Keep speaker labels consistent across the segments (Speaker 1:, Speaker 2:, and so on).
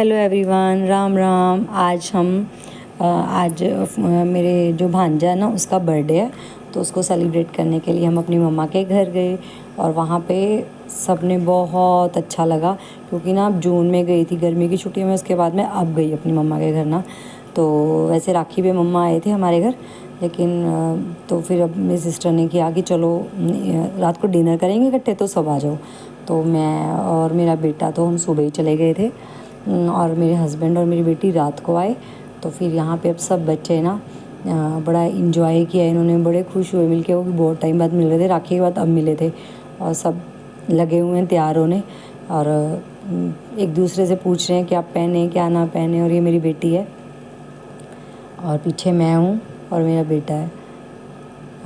Speaker 1: Hello everyone, Ram Ram. आज मेरे जो भांजा है ना, उसका बर्थडे है, तो उसको सेलिब्रेट करने के लिए हम अपनी मम्मा के घर गए। और वहाँ पे सबने बहुत अच्छा लगा, क्योंकि ना अब जून में गई थी गर्मी की छुट्टियों में, उसके बाद मैं अब गई अपनी मम्मा के घर ना। तो वैसे राखी पे मम्मा आए थे हमारे घर, लेकिन तो फिर अब मेरी सिस्टर ने किया कि चलो रात को डिनर करेंगे इकट्ठे, तो सब आ जाओ। तो मैं और मेरा बेटा तो हम सुबह ही चले गए थे, और मेरे हस्बैंड और मेरी बेटी रात को आए। तो फिर यहाँ पे अब सब बच्चे ना बड़ा इन्जॉय किया इन्होंने, बड़े खुश हुए मिलके, वो भी बहुत टाइम बाद मिल रहे थे, राखी के बाद अब मिले थे। और सब लगे हुए हैं तैयार होने, और एक दूसरे से पूछ रहे हैं क्या पहने क्या ना पहने। और ये मेरी बेटी है, और पीछे मैं हूँ और मेरा बेटा है।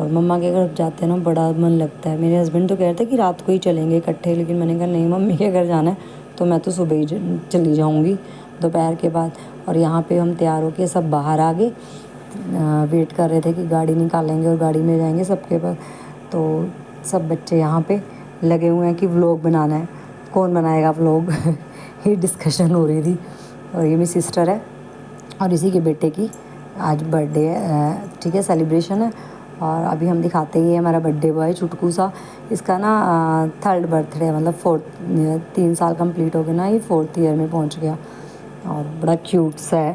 Speaker 1: और मम्मा के घर जाते हैं ना, बड़ा मन लगता है। मेरे हस्बैंड तो कह रहे थे कि रात को ही चलेंगे इकट्ठे, लेकिन मैंने कहा नहीं, मम्मी के घर जाना है तो मैं तो सुबह ही चली जाऊंगी, दोपहर के बाद। और यहाँ पे हम तैयार होके सब बाहर आ गए, वेट कर रहे थे कि गाड़ी निकालेंगे और गाड़ी में जाएंगे सबके पास। तो सब बच्चे यहाँ पे लगे हुए हैं कि व्लॉग बनाना है, कौन बनाएगा व्लॉग ये डिस्कशन हो रही थी। और ये मेरी सिस्टर है, और इसी के बेटे की आज बर्थडे है, ठीक है, सेलिब्रेशन है। और अभी हम दिखाते ही हमारा बर्थडे बॉय चुटकू सा, इसका ना थर्ड बर्थडे, मतलब 3 साल कंप्लीट हो गए ना, ये 4th ईयर में पहुंच गया। और बड़ा क्यूट सा है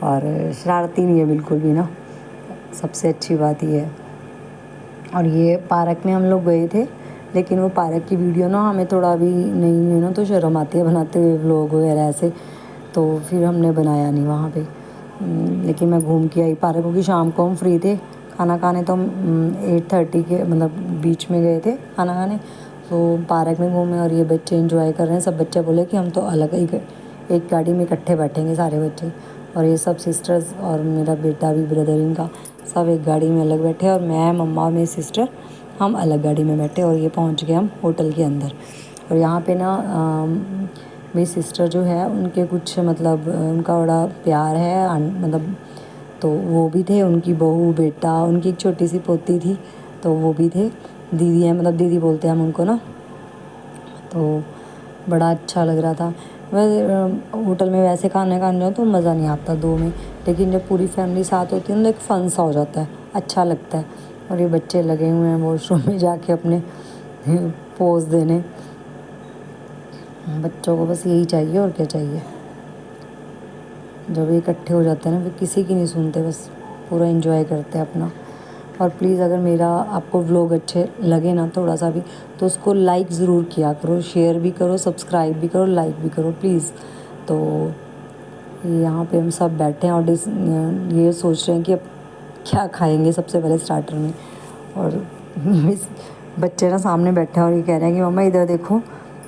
Speaker 1: और शरारती नहीं है बिल्कुल भी ना, सबसे अच्छी बात ये है। और ये पार्क में हम लोग गए थे, लेकिन वो पार्क की वीडियो ना हमें थोड़ा भी नहीं है ना, तो शर्म आती है बनाते हुए व्लॉग वगैरह ऐसे, तो फिर हमने बनाया नहीं वहाँ पे। लेकिन मैं घूम के आई पार्क, क्योंकि शाम को हम फ्री थे। खाना खाने तो हम 8:30 के मतलब बीच में गए थे खाना खाने, तो पार्क में घूमे। और ये बच्चे एंजॉय कर रहे हैं, सब बच्चे बोले कि हम तो अलग ही एक गाड़ी में इकट्ठे बैठेंगे सारे बच्चे। और ये सब सिस्टर्स और मेरा बेटा भी, ब्रदर इनका, सब एक गाड़ी में अलग बैठे, और मैं, मम्मा और मेरी सिस्टर हम अलग गाड़ी में बैठे। और ये पहुंच गए हम होटल के अंदर। और यहाँ पे ना मेरी सिस्टर जो है, उनके कुछ मतलब उनका बड़ा प्यार है, मतलब तो वो भी थे, उनकी बहू, बेटा, उनकी एक छोटी सी पोती थी, तो वो भी थे। दीदी है, मतलब दीदी बोलते हैं हम उनको ना। तो बड़ा अच्छा लग रहा था। वैसे होटल में वैसे खाना खाने जाओ तो मज़ा नहीं आता दो में, लेकिन जब पूरी फैमिली साथ होती है ना, तो एक फ़न सा हो जाता है, अच्छा लगता है। और ये बच्चे लगे हुए हैं वॉशरूम में जाके अपने पोज देने। बच्चों को बस यही चाहिए, और क्या चाहिए। जब ये इकट्ठे हो जाते हैं ना, फिर किसी की नहीं सुनते, बस पूरा एंजॉय करते हैं अपना। और प्लीज़ अगर मेरा आपको व्लॉग अच्छे लगे ना थोड़ा सा भी, तो उसको लाइक ज़रूर किया करो, शेयर भी करो, सब्सक्राइब भी करो, लाइक भी करो प्लीज़। तो यहाँ पे हम सब बैठे हैं, और ये सोच रहे हैं कि अब क्या खाएंगे सबसे पहले स्टार्टर में। और बच्चे ना सामने बैठे हैं, और ये कह रहे हैं कि मम्मा इधर देखो,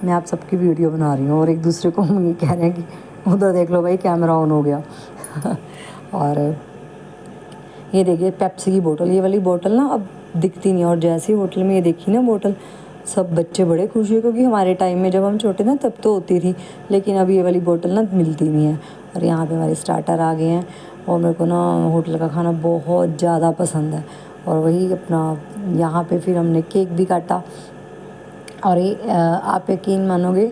Speaker 1: मैं आप सबकी वीडियो बना रही हूँ। और एक दूसरे को ये कह रहे हैं कि उधर देख लो भाई, कैमरा ऑन हो गया और ये देखिए पेप्सी की बोतल, ये वाली बोतल ना अब दिखती नहीं, और जैसे ही होटल में ये देखी ना बोतल, सब बच्चे बड़े खुश हुए, क्योंकि हमारे टाइम में जब हम छोटे थे तब तो होती थी, लेकिन अब ये वाली बोतल ना मिलती नहीं है। और यहाँ पे हमारे स्टार्टर आ गए हैं, और मेरे को ना होटल का खाना बहुत ज़्यादा पसंद है। और वही अपना यहाँ पे फिर हमने केक भी काटा। और ये आप यकीन मानोगे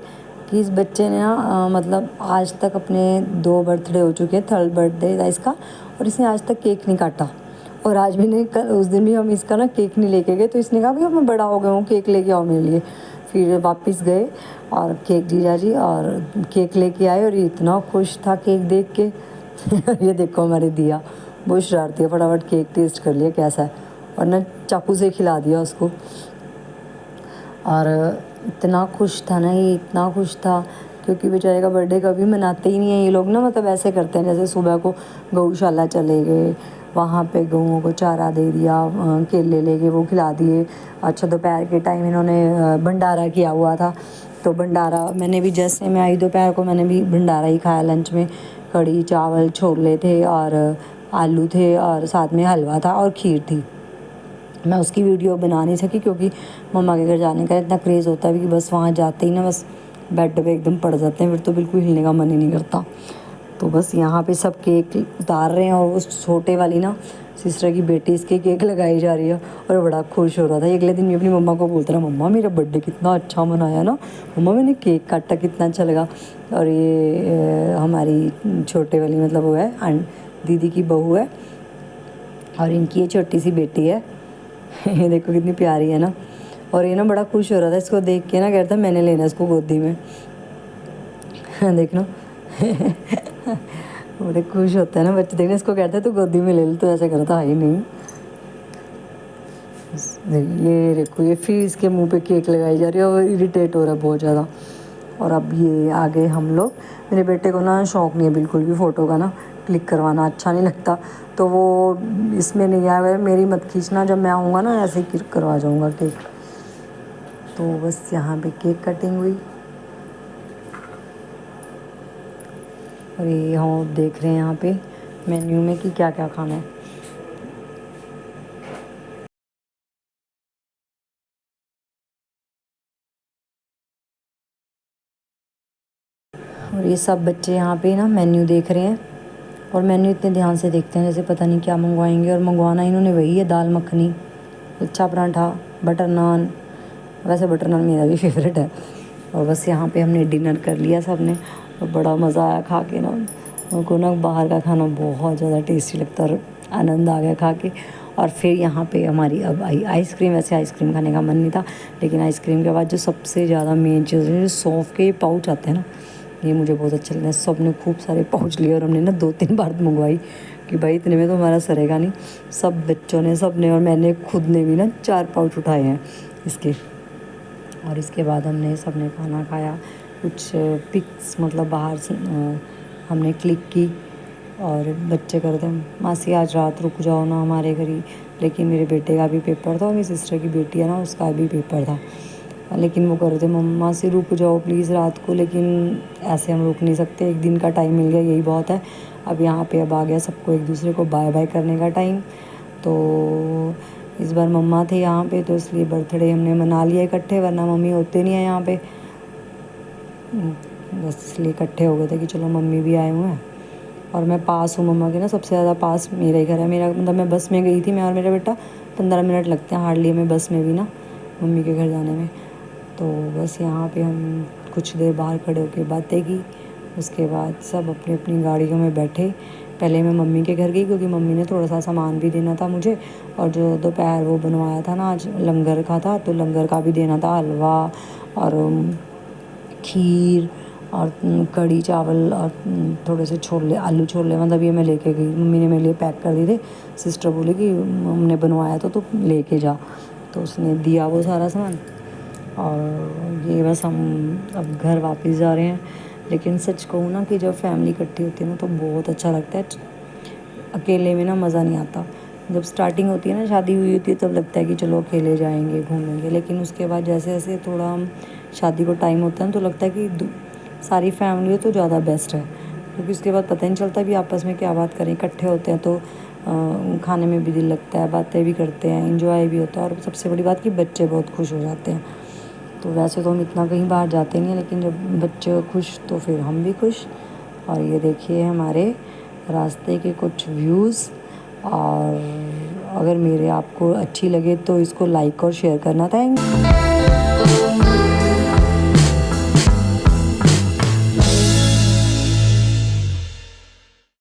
Speaker 1: कि इस बच्चे ने ना मतलब आज तक अपने 2 बर्थडे हो चुके हैं, 3rd बर्थडे था इसका, और इसने आज तक केक नहीं काटा। और आज भी नहीं, उस दिन भी हम इसका ना केक नहीं लेके गए, तो इसने कहा भैया मैं बड़ा हो गया हूँ, केक लेके आओ मेरे लिए। फिर वापस गए और केक जीजा जी और केक लेके आए, और ये इतना खुश था केक देख के ये देखो हमारे दिया, बहुत शरारती है, फटाफट केक टेस्ट कर लिया कैसा है, और ना चाकू से खिला दिया उसको। और इतना खुश था ना ये, इतना खुश था, क्योंकि बेचारे का बर्थडे कभी मनाते ही नहीं है ये लोग ना, मतलब ऐसे करते हैं जैसे सुबह को गौशाला चले गए, वहाँ पे गऊँ को चारा दे दिया, केले ले गए वो खिला दिए। अच्छा दोपहर के टाइम इन्होंने भंडारा किया हुआ था, तो भंडारा मैंने भी, जैसे मैं आई दोपहर को मैंने भी भंडारा ही खाया। लंच में कढ़ी चावल छोले थे, और आलू थे, और साथ में हलवा था और खीर थी। मैं उसकी वीडियो बना नहीं सकी, क्योंकि मम्मा के घर जाने का इतना क्रेज़ होता है कि बस वहाँ जाते ही ना बस बेड पे एकदम पड़ जाते हैं, फिर तो बिल्कुल हिलने का मन ही नहीं करता। तो बस यहाँ पे सब केक उतार रहे हैं और उस छोटे वाली ना सिस्टर की बेटी इसके केक लगाई जा रही है और बड़ा खुश हो रहा था। अगले दिन भी अपनी मम्मा को बोलता रहा, मम्मा मेरा बर्थडे कितना अच्छा मनाया ना, मम्मा मैंने केक काटा कितना अच्छा लगा। और ये हमारी छोटे वाली मतलब वो है दीदी की बहू है और इनकी ये छोटी सी बेटी है ये देखो कितनी प्यारी है ना। और ये ना बड़ा खुश हो रहा था इसको देख के ना, कह रहा था मैंने लेना इसको गोदी में देख लो बड़े खुश होता है ना बच्चे, देखने इसको कहता है तो गोदी में ले लो, तो ऐसा करता है ही नहीं। ये देखो ये फिर इसके मुंह पे केक लगाई जा रही है और इरिटेट हो रहा है बहुत ज़्यादा। और अब ये आगे हम लोग, मेरे बेटे को ना शौक़ नहीं है बिल्कुल भी फ़ोटो का ना, क्लिक करवाना अच्छा नहीं लगता, तो वो इसमें नहीं आया, मेरी मत खींचना, जब मैं आऊँगा ना ऐसे ही क्लिक करवा जाऊँगा केक। तो बस यहाँ पे केक कटिंग हुई और ये हम देख रहे हैं यहाँ पे मेन्यू में कि क्या क्या खाना है। और ये सब बच्चे यहाँ पे ना मेन्यू देख रहे हैं और मेन्यू इतने ध्यान से देखते हैं जैसे पता नहीं क्या मंगवाएंगे। और मंगवाना इन्होंने वही है, दाल मखनी, लच्छा पराठा, बटर नान। वैसे बटर नान मेरा भी फेवरेट है। और बस यहाँ पे हमने डिनर कर लिया सब ने और बड़ा मज़ा आया खा के ना। उनको ना बाहर का खाना बहुत ज़्यादा टेस्टी लगता है और आनंद आ गया खा के। और फिर यहाँ पे हमारी अब आई आइसक्रीम। वैसे आइसक्रीम खाने का मन नहीं था, लेकिन आइसक्रीम के बाद जो सबसे ज़्यादा मेन चीज़ है, जो सौंफ के पाउच आते हैं ना, ये मुझे बहुत अच्छे लगते हैं। सब ने खूब सारे पाउच लिए और हमने ना 2-3 बार मंगवाई कि भाई इतने में तो हमारा सरेगा नहीं। सब बच्चों ने, सब ने और मैंने खुद ने भी ना 4 पाउच उठाए हैं इसके। और इसके बाद हमने सब ने खाना खाया, कुछ पिक्स मतलब बाहर से हमने क्लिक की। और बच्चे करते हैं मासी आज रात रुक जाओ ना हमारे घर ही, लेकिन मेरे बेटे का भी पेपर था और मेरी सिस्टर की बेटी है ना उसका भी पेपर था, लेकिन वो करते मम्मा से रुक जाओ प्लीज़ रात को, लेकिन ऐसे हम रुक नहीं सकते, एक दिन का टाइम मिल गया यही बहुत है। अब यहाँ पे अब आ गया सबको एक दूसरे को बाय बाय करने का टाइम। तो इस बार मम्मा थे यहाँ पे तो इसलिए बर्थडे हमने मना लिया इकट्ठे, वरना मम्मी होते नहीं है यहाँ पे, बस इसलिए इकट्ठे हो गए थे कि चलो मम्मी भी आए हुए हैं। और मैं पास हूँ मम्मा के ना, सबसे ज़्यादा पास मेरा ही घर है। मेरा मतलब मैं बस में गई थी, मैं और मेरा बेटा 15 मिनट लगते हैं हार्डली हमें बस में भी ना मम्मी के घर जाने में। तो बस यहाँ पे हम कुछ देर बाहर खड़े होकर बातें की, उसके बाद सब अपनी अपनी गाड़ियों में बैठे। पहले मैं मम्मी के घर गई क्योंकि मम्मी ने थोड़ा सा सामान भी देना था मुझे, और जो दोपहर वो बनवाया था ना आज लंगर का था, तो लंगर का भी देना था, हलवा और खीर और कढ़ी चावल और थोड़े से छोले, आलू छोले, मतलब ये मैं लेके गई। मम्मी ने मेरे लिए पैक कर दी थे, सिस्टर बोली कि हमने बनवाया था तो लेके जा, तो उसने दिया वो सारा सामान। और ये बस हम अब घर वापस जा रहे हैं। लेकिन सच कहूँ ना कि जब फैमिली इकट्ठी होती है ना तो बहुत अच्छा लगता है, अकेले में ना मज़ा नहीं आता। जब स्टार्टिंग होती है ना, शादी हुई होती है, तब लगता है कि चलो अकेले जाएंगे घूमेंगे, लेकिन उसके बाद जैसे जैसे थोड़ा हम शादी को टाइम होता है तो लगता है कि सारी फैमिली हो तो ज़्यादा बेस्ट है, क्योंकि उसके बाद पता नहीं चलता भी आपस में क्या बात करें। इकट्ठे होते हैं तो खाने में भी दिल लगता है, बातें भी करते हैं, एंजॉय भी होता है, और सबसे बड़ी बात कि बच्चे बहुत खुश हो जाते हैं। तो वैसे तो हम इतना कहीं बाहर जाते नहीं हैं, लेकिन जब बच्चे खुश तो फिर हम भी खुश। और ये देखिए हमारे रास्ते के कुछ व्यूज़। और अगर मेरे आपको अच्छी लगे तो इसको लाइक और शेयर करना। थैंक